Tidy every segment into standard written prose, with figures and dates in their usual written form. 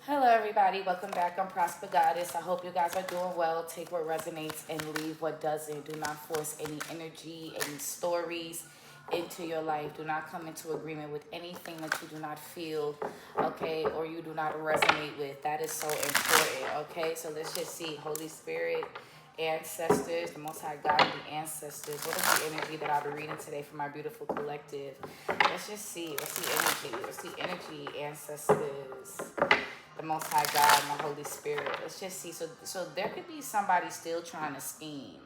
Hello, everybody. Welcome back on Prosper Goddess. I hope you guys are doing well. Take what resonates and leave what doesn't. Do not force any energy, any stories into your life. Do not come into agreement with anything that you do not feel, okay, or you do not resonate with. That is so important, okay? So let's just see. Holy Spirit, ancestors, the Most High God, the ancestors. What is the energy that I'll be reading today for my beautiful collective? Let's just see. What's the energy? What's the energy, ancestors? The Most High God and the Holy Spirit. Let's just see. So there could be somebody still trying to scheme.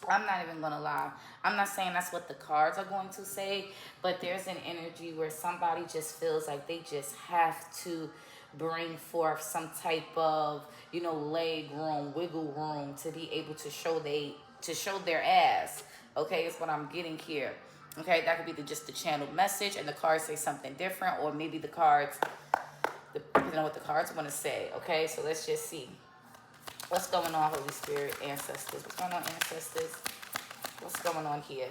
I'm not even gonna lie. I'm not saying that's what the cards are going to say, but there's an energy where somebody just feels like they just have to bring forth some type of, leg room, wiggle room to be able to show their ass. Okay, is what I'm getting here. Okay, that could be just the channeled message, and the cards say something different, or maybe the cards depending on what the cards want to say. Okay, so let's just see. What's going on, Holy Spirit, ancestors? What's going on, ancestors? What's going on here?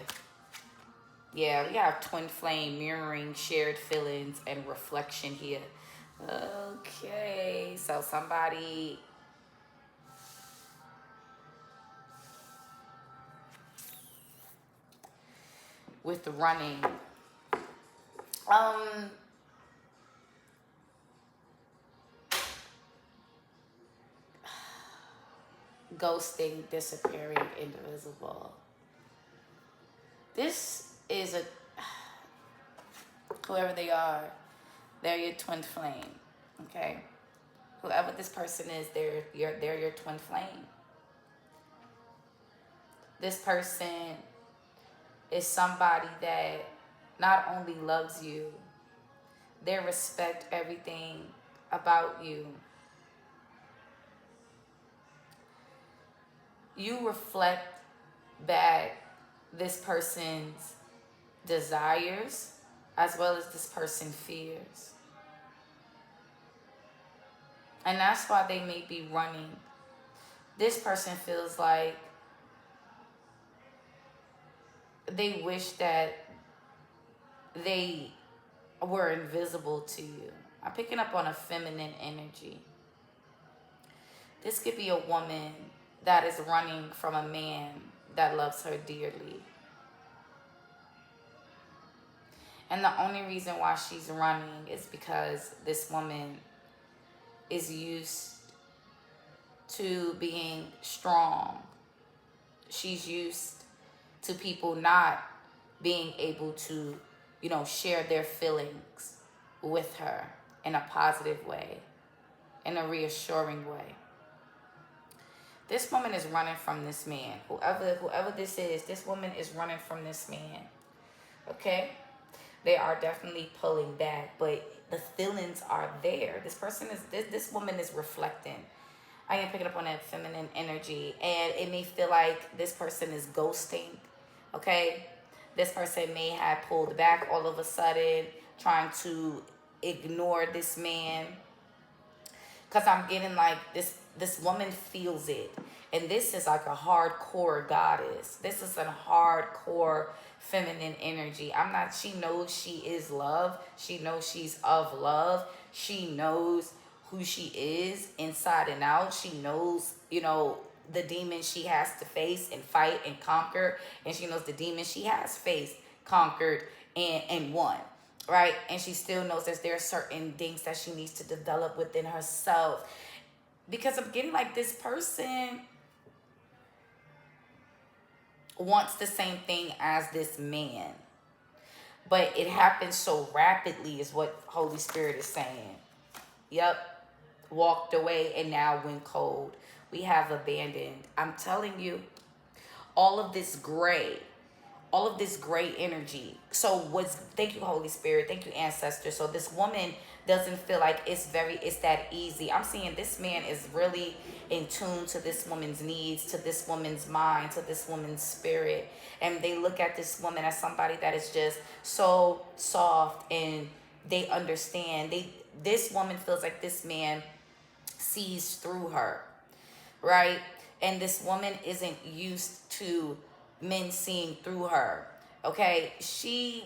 Yeah, we have twin flame, mirroring, shared feelings, and reflection here. Okay, so somebody... with the running. Ghosting, disappearing, indivisible. This is a... whoever they are, they're your twin flame, okay? Whoever this person is, they're your twin flame. This person is somebody that not only loves you, they respect everything about you. You reflect back this person's desires as well as this person's fears. And that's why they may be running. This person feels like they wish that they were invisible to you. I'm picking up on a feminine energy. This could be a woman that is running from a man that loves her dearly. And the only reason why she's running is because this woman is used to being strong. She's used to people not being able to, share their feelings with her in a positive way, in a reassuring way. This woman is running from this man. Whoever this is, this woman is running from this man. Okay? They are definitely pulling back, but the feelings are there. This woman is reflecting. I am picking up on that feminine energy, and it may feel like this person is ghosting. Okay? This person may have pulled back all of a sudden, trying to ignore this man. Because I'm getting like this woman feels it. And this is like a hardcore goddess. This is a hardcore feminine energy. She knows she is love. She knows she's of love. She knows who she is inside and out. She knows, the demons she has to face and fight and conquer. And she knows the demons she has faced, conquered, and won. Right? And she still knows that there are certain things that she needs to develop within herself. Because I'm getting like this person wants the same thing as this man. But it happens so rapidly is what Holy Spirit is saying. Yep. Walked away and now went cold. We have abandoned. I'm telling you, all of this gray energy. Thank you, Holy Spirit. Thank you, ancestors. So this woman doesn't feel like it's that easy. I'm seeing this man is really in tune to this woman's needs, to this woman's mind, to this woman's spirit. And they look at this woman as somebody that is just so soft, and they understand. This woman feels like this man sees through her, right? And this woman isn't used to men seeing through her. Okay, she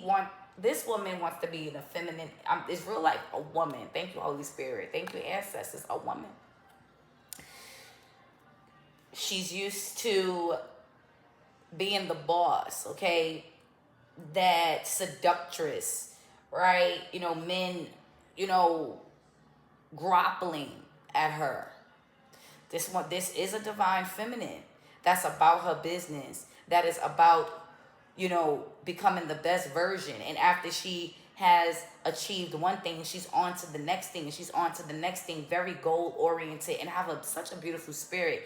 This woman wants to be the feminine. It's real life a woman. Thank you, Holy Spirit. Thank you, ancestors. A woman. She's used to being the boss, okay? That seductress, right? Men, you know, grappling at her. This is a divine feminine that's about her business, that is about, becoming the best version. And after she has achieved one thing, she's on to the next thing, and she's on to the next thing, very goal oriented, and have such a beautiful spirit.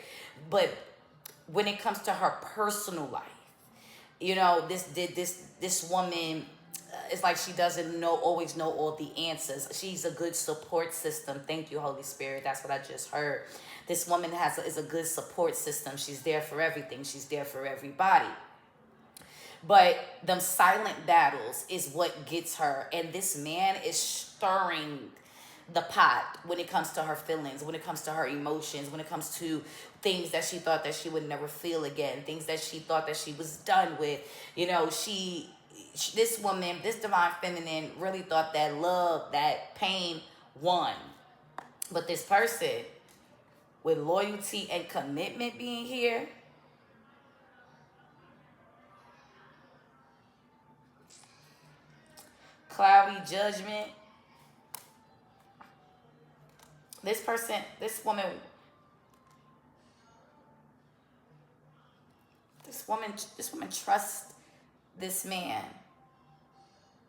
But when it comes to her personal life, this woman, it's like she doesn't always know all the answers. She's a good support system. Thank you, Holy Spirit. That's what I just heard. This woman is a good support system. She's there for everything. She's there for everybody. But them silent battles is what gets her. And this man is stirring the pot when it comes to her feelings, when it comes to her emotions, when it comes to things that she thought that she would never feel again, things that she thought that she was done with. This woman, this divine feminine, really thought that love, that pain won. But this person with loyalty and commitment being here, cloudy judgment. This woman trusts this man.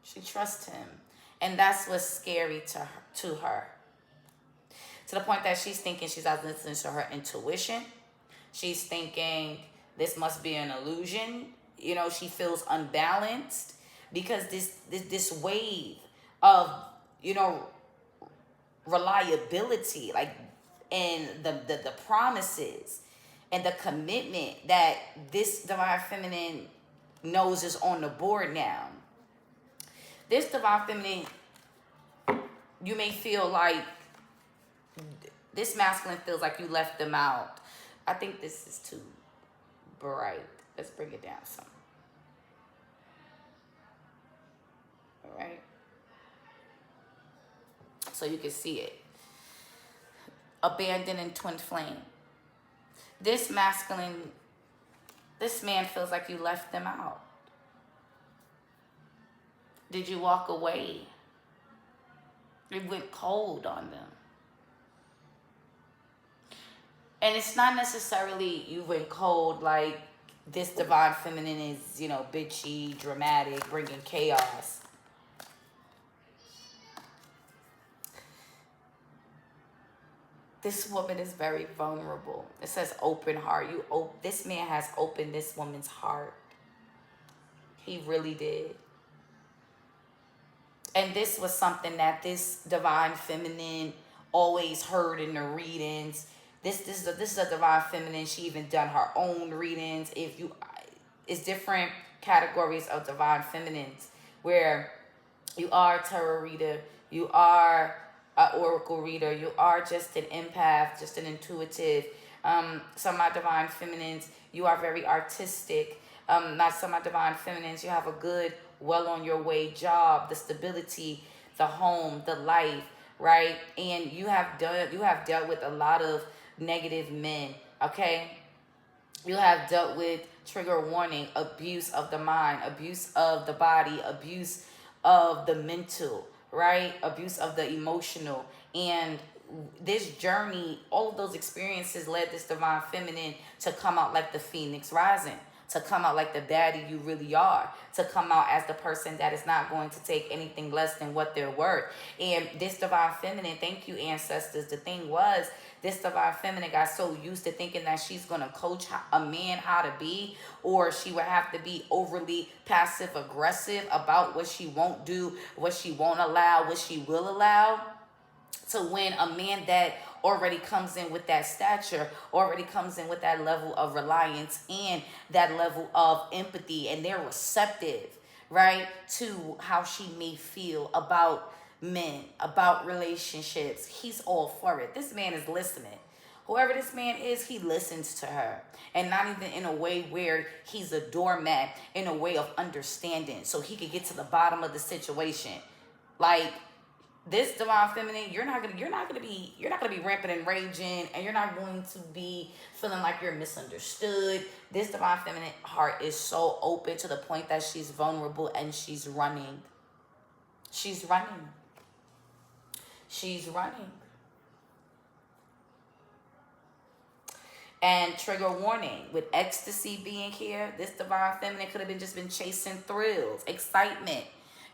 She trusts him. And that's what's scary to her. To the point that she's thinking she's not listening to her intuition. She's thinking this must be an illusion. She feels unbalanced because this wave of, reliability, like, and the promises and the commitment that this divine feminine knows is on the board now. This divine feminine, you may feel like this masculine feels like you left them out. I think this is too bright. Let's bring it down some. All right. So you can see it. Abandoned and twin flame. This man feels like you left them out. Did you walk away? You went cold on them. And it's not necessarily you went cold like this divine feminine is, bitchy, dramatic, bringing chaos. This woman is very vulnerable. It says open heart. This man has opened this woman's heart. He really did. And this was something that this divine feminine always heard in the readings. This is a divine feminine. She even done her own readings. It's different categories of divine feminines where you are a tarot reader, you are an oracle reader, you are just an empath, just an intuitive. Some of my divine feminines, you are very artistic. Not some of my divine feminines, you have a good, well on your way job, the stability, the home, the life, right? And you have dealt with a lot of negative men, okay? You have dealt with, trigger warning, abuse of the mind, abuse of the body, abuse of the mental, right? Abuse of the emotional. And this journey, all of those experiences led this divine feminine to come out like the phoenix rising, to come out like the baddie you really are, to come out as the person that is not going to take anything less than what they're worth. And this divine feminine, thank you, ancestors. The thing was, this divine feminine got so used to thinking that she's going to coach a man how to be, or she would have to be overly passive aggressive about what she won't do, what she won't allow, what she will allow. To when a man that already comes in with that stature, already comes in with that level of reliance and that level of empathy, and they're receptive, right, to how she may feel about men, about relationships. He's all for it. This man is listening. Whoever this man is, he listens to her. And not even in a way where he's a doormat, in a way of understanding. So he could get to the bottom of the situation. Like, this divine feminine, you're not gonna be rampant and raging, and you're not going to be feeling like you're misunderstood. This divine feminine heart is so open to the point that she's vulnerable and she's running. She's running. She's running. And trigger warning, with ecstasy being here, this divine feminine could have been chasing thrills, excitement.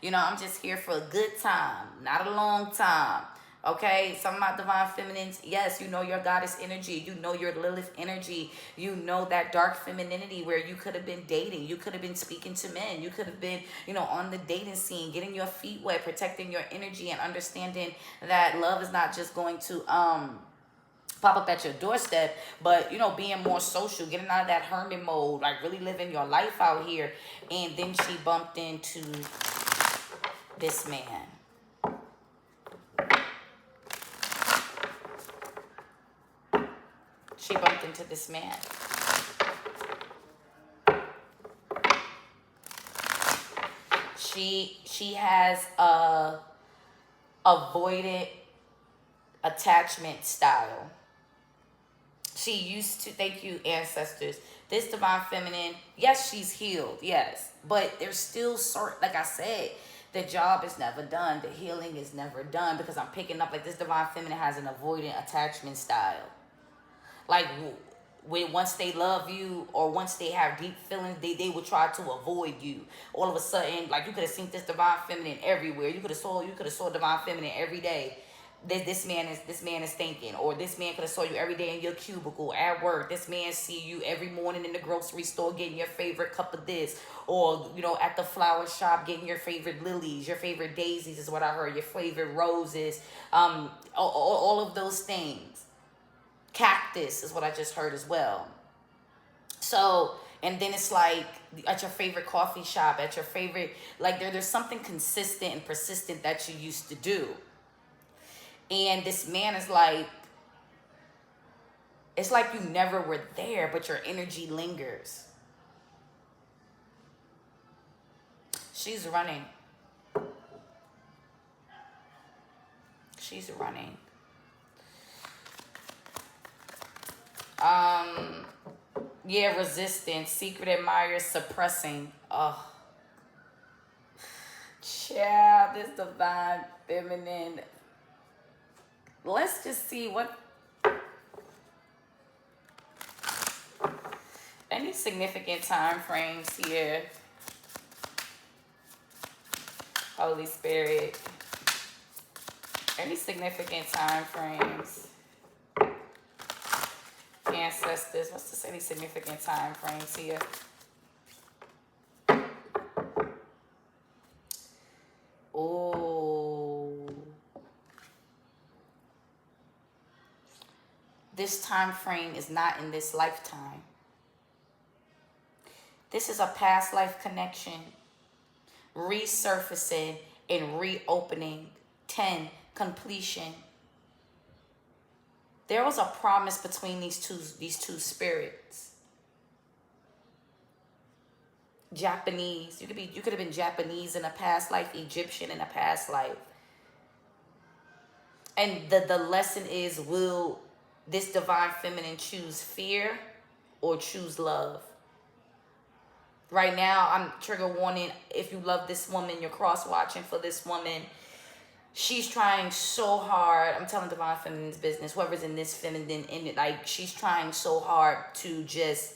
You know, I'm just here for a good time, not a long time. Okay, some of my divine feminines, yes, you know your goddess energy, you know your Lilith energy, you know that dark femininity where you could have been dating, you could have been speaking to men, you could have been, you know, on the dating scene, getting your feet wet, protecting your energy, and understanding that love is not just going to pop up at your doorstep, but you know, being more social, getting out of that hermit mode, like really living your life out here. And then she bumped into this man. She bumped into this man. She has a avoided attachment style. She used to, thank you, ancestors. This divine feminine, yes, she's healed, yes. But there's still certain, like I said, the job is never done. The healing is never done, because I'm picking up, like, this divine feminine has an avoidant attachment style. Like, when once they love you or once they have deep feelings, they will try to avoid you. All of a sudden, like, you could have seen this divine feminine everywhere. You could have saw divine feminine every day. This man is thinking, or this man could have saw you every day in your cubicle at work. This man see you every morning in the grocery store getting your favorite cup of this, or you know, at the flower shop getting your favorite lilies, your favorite daisies is what I heard, your favorite roses, all of those things. Cactus is what I just heard as well. So, and then it's like at your favorite coffee shop, at your favorite, like there's something consistent and persistent that you used to do. And this man is like, it's like you never were there, but your energy lingers. She's running. She's running. Yeah, resistance, secret admirers, suppressing. Oh. Child, this divine feminine. Let's just see what any significant time frames here. Holy Spirit. Any significant time frames. Ancestors. What's this? Any significant time frames here? Oh. This time frame is not in this lifetime. This is a past life connection, resurfacing and reopening. 10, completion. There was a promise between these two spirits. Japanese. You could have been Japanese in a past life, Egyptian in a past life. And the lesson is, will this divine feminine choose fear or choose love? Right now, I'm trigger warning. If you love this woman, you're cross-watching for this woman. She's trying so hard. I'm telling divine feminine's business. Whoever's in this feminine, in it, like, she's trying so hard to just...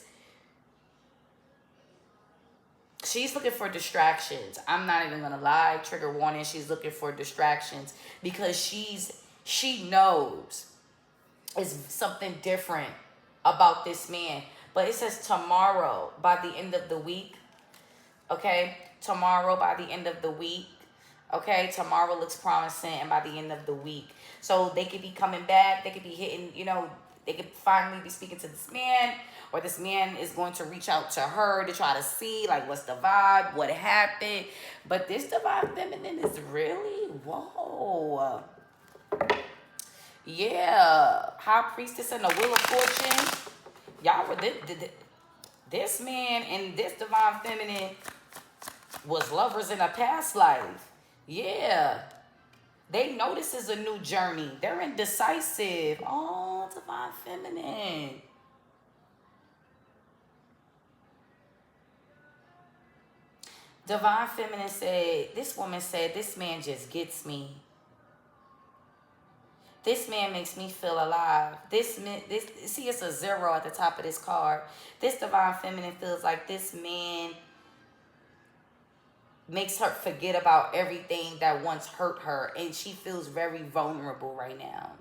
She's looking for distractions. I'm not even going to lie. Trigger warning. She's looking for distractions because she knows it's something different about this man. But it says tomorrow by the end of the week. Okay? Tomorrow by the end of the week. Okay? Tomorrow looks promising, and by the end of the week. So they could be coming back. They could be hitting, you know, they could finally be speaking to this man, or this man is going to reach out to her to try to see, like, what's the vibe, what happened. But this divine feminine is really, whoa. Yeah, high priestess and the wheel of fortune. Y'all were this man and this divine feminine was lovers in a past life. Yeah. They know this is a new journey. They're indecisive. Oh, divine feminine. Divine feminine said, this woman said, this man just gets me. This man makes me feel alive. This see, it's a zero at the top of this card. This divine feminine feels like this man makes her forget about everything that once hurt her, and she feels very vulnerable right now.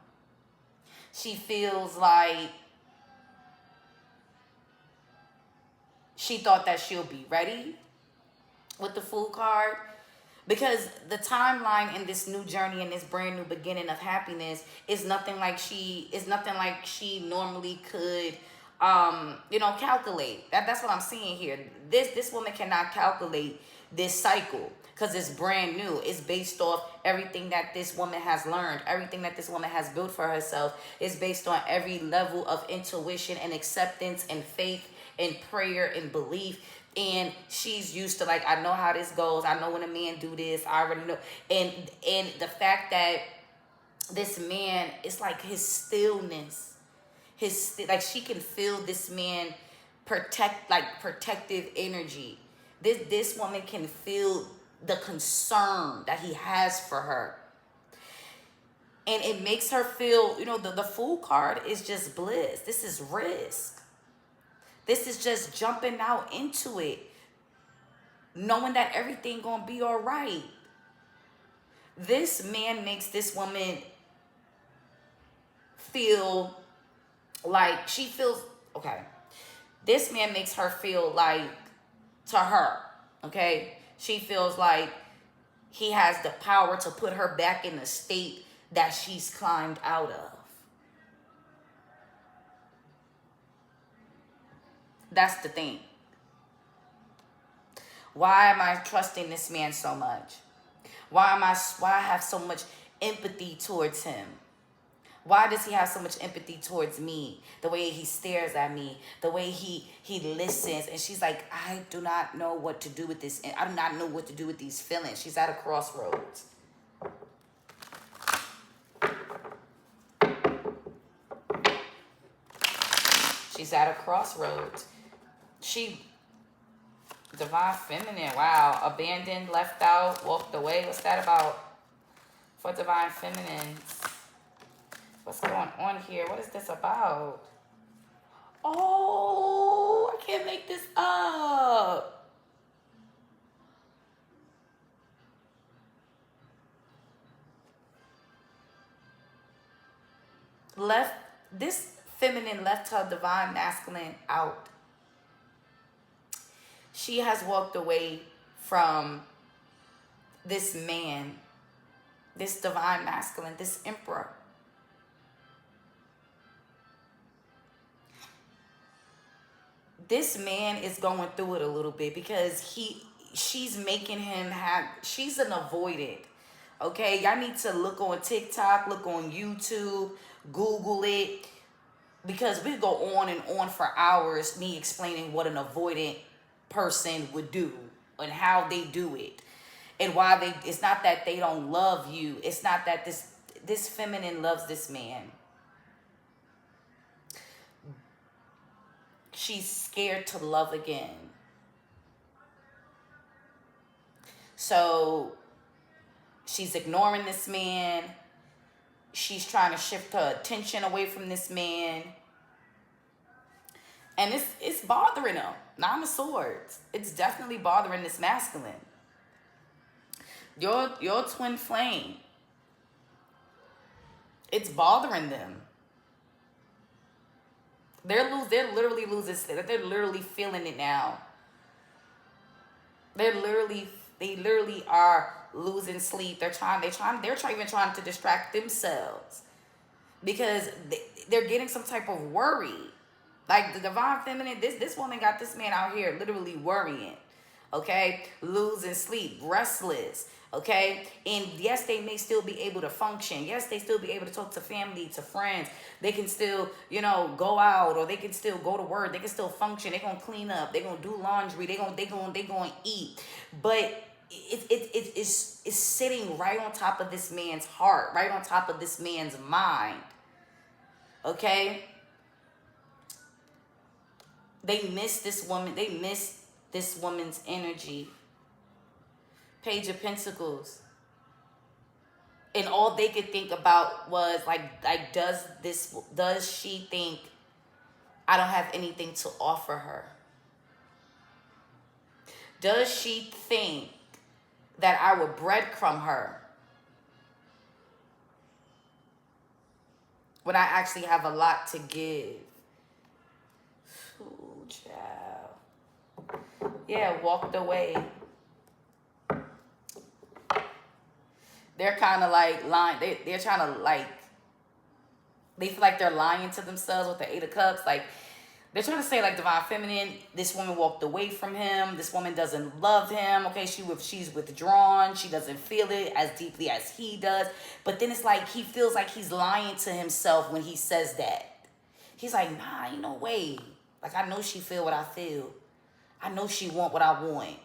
She feels like she thought that she'll be ready with the Fool card, because the timeline in this new journey and this brand new beginning of happiness is nothing like she normally could calculate. That's what I'm seeing here. This woman cannot calculate this cycle because it's brand new. It's based off everything that this woman has learned, everything that this woman has built for herself. Is based on every level of intuition and acceptance and faith and prayer and belief. And she's used to, like, I know how this goes. I know when a man do this. I already know. And the fact that this man, it's like his stillness, like she can feel this man protective energy. This woman can feel the concern that he has for her. And it makes her feel, the Fool card is just bliss. This is risk. This is just jumping out into it, knowing that everything gonna be all right. This man makes this woman feel like she feels, okay. This man makes her feel like, to her, okay, she feels like he has the power to put her back in the state that she's climbed out of. That's the thing. Why am I trusting this man so much? Why I have so much empathy towards him? Why does he have so much empathy towards me? The way he stares at me, the way he listens. And she's like, I do not know what to do with this. I do not know what to do with these feelings. She's at a crossroads. She's at a crossroads. Divine feminine, wow. Abandoned, left out, walked away. What's that about for divine feminine? What's going on here? What is this about? Oh, I can't make this up. This feminine left her divine masculine out. She has walked away from this man, this divine masculine, this emperor. This man is going through it a little bit because she's making him she's an avoidant. Okay, y'all need to look on TikTok, look on YouTube, Google it, because we go on and on for hours, me explaining what an avoidant person would do and how they do it and why it's not that they don't love you. It's not that this feminine loves this man. She's scared to love again. So she's ignoring this man. She's trying to shift her attention away from this man. And it's bothering him. Nine of Swords. It's definitely bothering this masculine. Your twin flame. It's bothering them. They're literally losing. They're literally feeling it now. They literally are losing sleep. They're even trying to distract themselves because they're getting some type of worry. Like the divine feminine, this woman got this man out here literally worrying. okay? Losing sleep, restless, okay? And yes, they may still be able to function. Yes, they still be able to talk to family, to friends. They can still, go out, or they can still go to work. They can still function. They're gonna clean up. They're gonna do laundry. They gonna eat. But it's sitting right on top of this man's heart, right on top of this man's mind. Okay? They miss this woman. They miss this woman's energy. Page of Pentacles. And all they could think about was like does she think I don't have anything to offer her? Does she think that I would breadcrumb her when I actually have a lot to give? Ooh, child. Yeah, walked away. They're kind of like lying. They're trying to they feel like they're lying to themselves with the Eight of Cups. Like, they're trying to say, like, Divine Feminine, this woman walked away from him. This woman doesn't love him. Okay, she's withdrawn. She doesn't feel it as deeply as he does. But then it's like he feels like he's lying to himself when he says that. He's like, nah, ain't no way. Like, I know she feel what I feel. I know she want what I want.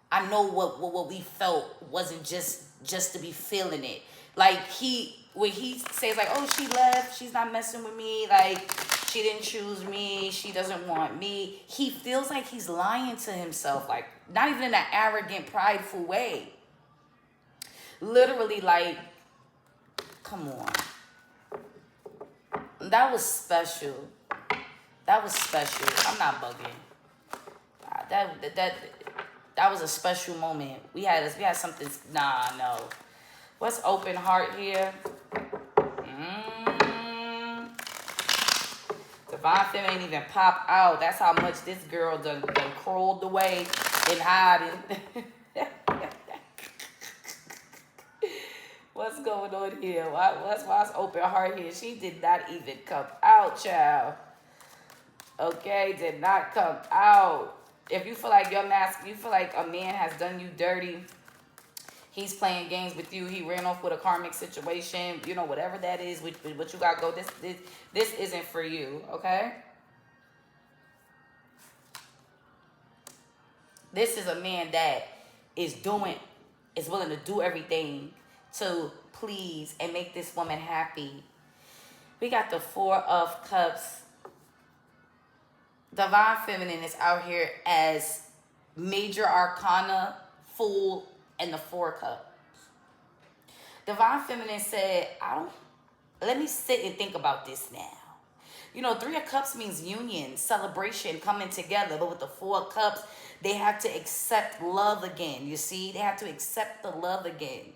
I know what we felt wasn't just to be feeling it. Like, when he says, like, oh, she left, she's not messing with me, like, she didn't choose me, she doesn't want me, he feels like he's lying to himself, like, not even in an arrogant, prideful way. Literally, like, come on. That was special. That was special. I'm not bugging. That was a special moment. We had something. No. What's open heart here? Divine Feminine ain't even pop out. That's how much this girl done crawled away in hiding. What's going on here? Why's open heart here? She did not even come out, child. Okay, did not come out. If you feel like you feel like a man has done you dirty, he's playing games with you, he ran off with a karmic situation, whatever that is, what you got go, this isn't for you, okay? This is a man that is willing to do everything to please and make this woman happy. We got the Four of Cups. Divine Feminine is out here as Major Arcana, Fool, and the Four Cups. Divine Feminine said, let me sit and think about this now. Three of Cups means union, celebration, coming together. But with the Four of Cups, they have to accept love again. You see, they have to accept the love again.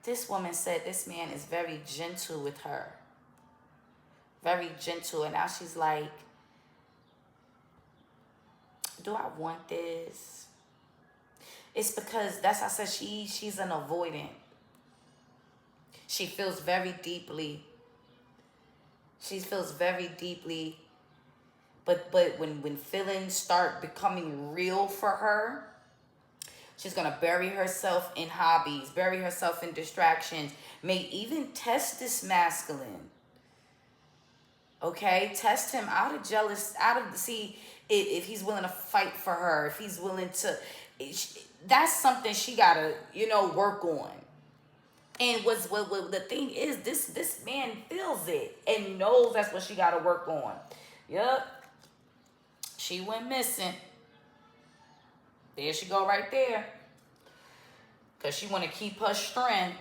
This woman said this man is very gentle with her. Very gentle. And now she's like, do I want this? It's because I said she's an avoidant. She feels very deeply. She feels very deeply. But when feelings start becoming real for her, she's going to bury herself in hobbies, bury herself in distractions, may even test this masculine. Okay? Test him see if he's willing to fight for her, if he's willing to, that's something she got to, work on. And what the thing is, this man feels it and knows that's what she got to work on. Yup. She went missing. There she go right there. Because she want to keep her strength,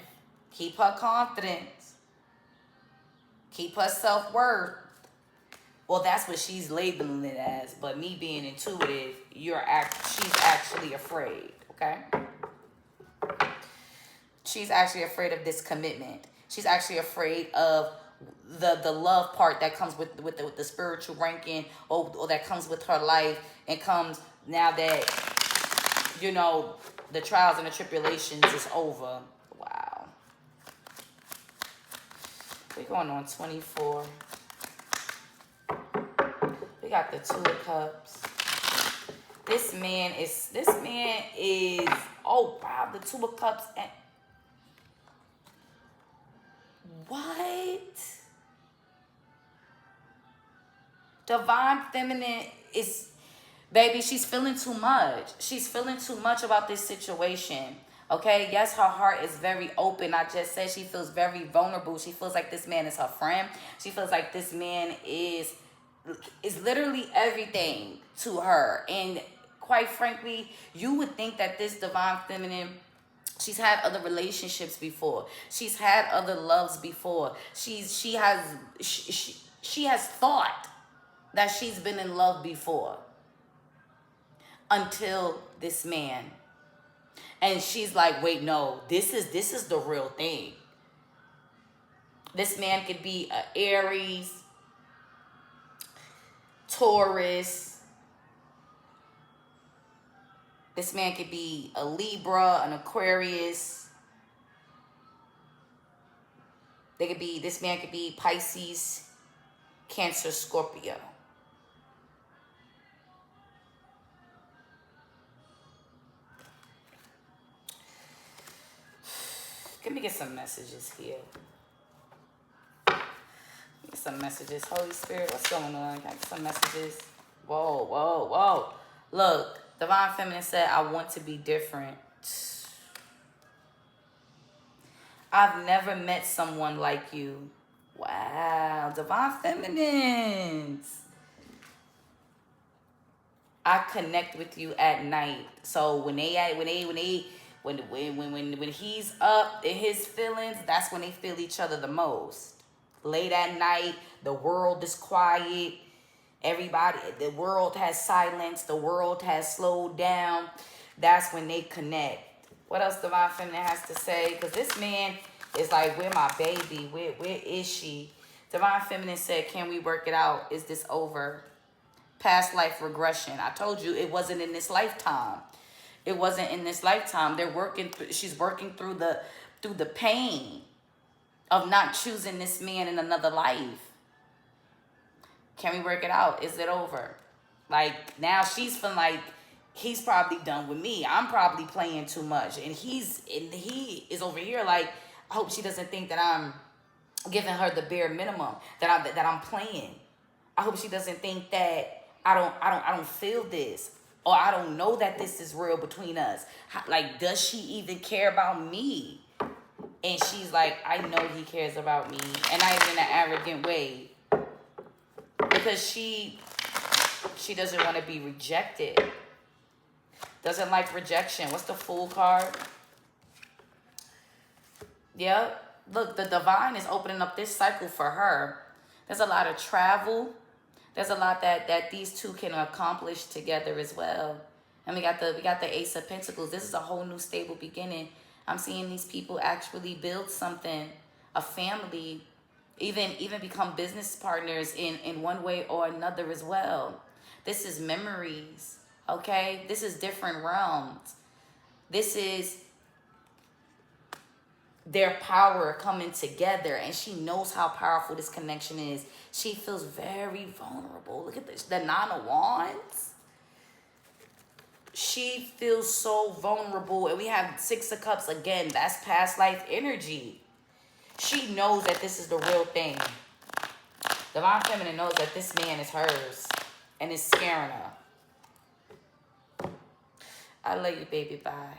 keep her confidence, keep her self-worth. Well, that's what she's labeling it as. But me being intuitive, she's actually afraid, okay? She's actually afraid of this commitment. She's actually afraid of the love part that comes with the spiritual ranking or that comes with her life and comes now that, the trials and the tribulations is over. Wow. We're going on 24. We got the Two of Cups. This man is, oh wow, the Two of Cups. And what? Divine Feminine is, baby, she's feeling too much. She's feeling too much about this situation. Okay, yes, her heart is very open. I just said she feels very vulnerable. She feels like this man is her friend. She feels like this man is literally everything to her. And quite frankly, you would think that this Divine Feminine, she's had other relationships before. She's had other loves before. She has thought that she's been in love before until this man. And she's like, wait, no, this is the real thing. This man could be an Aries, Taurus. This man could be a Libra, an Aquarius. This man could be Pisces, Cancer, Scorpio. Let me get some messages here. Get some messages. Holy Spirit, what's going on? Can I get some messages? Whoa, whoa, whoa. Look, Divine Feminine said, I want to be different. I've never met someone like you. Wow, Divine Feminines. I connect with you at night. So when he's up in his feelings, that's when they feel each other the most. Late at night, the world is quiet. The world has silence. The world has slowed down. That's when they connect. What else Divine Feminine has to say? Because this man is like, where my baby? Where is she? Divine Feminine said, can we work it out? Is this over? Past life regression. I told you it wasn't in this lifetime. It wasn't in this lifetime. She's working through the pain of not choosing this man in another life. Can we work it out? Is it over? Like, now she's feeling like he's probably done with me. I'm probably playing too much. And he is over here like, I hope she doesn't think that I'm giving her the bare minimum, that I'm playing. I hope she doesn't think that I don't feel this, or I don't know that this is real between us. Like, does she even care about me? And she's like, I know he cares about me, and not even in an arrogant way, because she doesn't want to be rejected. Doesn't like rejection. What's the Fool card? Yep. Look, the Divine is opening up this cycle for her. There's a lot of travel. There's a lot that these two can accomplish together as well. And we got the Ace of Pentacles. This is a whole new stable beginning. I'm seeing these people actually build something, a family, even become business partners in one way or another as well. This is memories, okay? This is different realms. This is their power coming together, and she knows how powerful this connection is. She feels very vulnerable. Look at this, the Nine of Wands. She feels so vulnerable, and we have Six of Cups again. That's past life energy. She knows that this is the real thing. Divine Feminine knows that this man is hers, and it's scaring her. I love you, baby. Bye.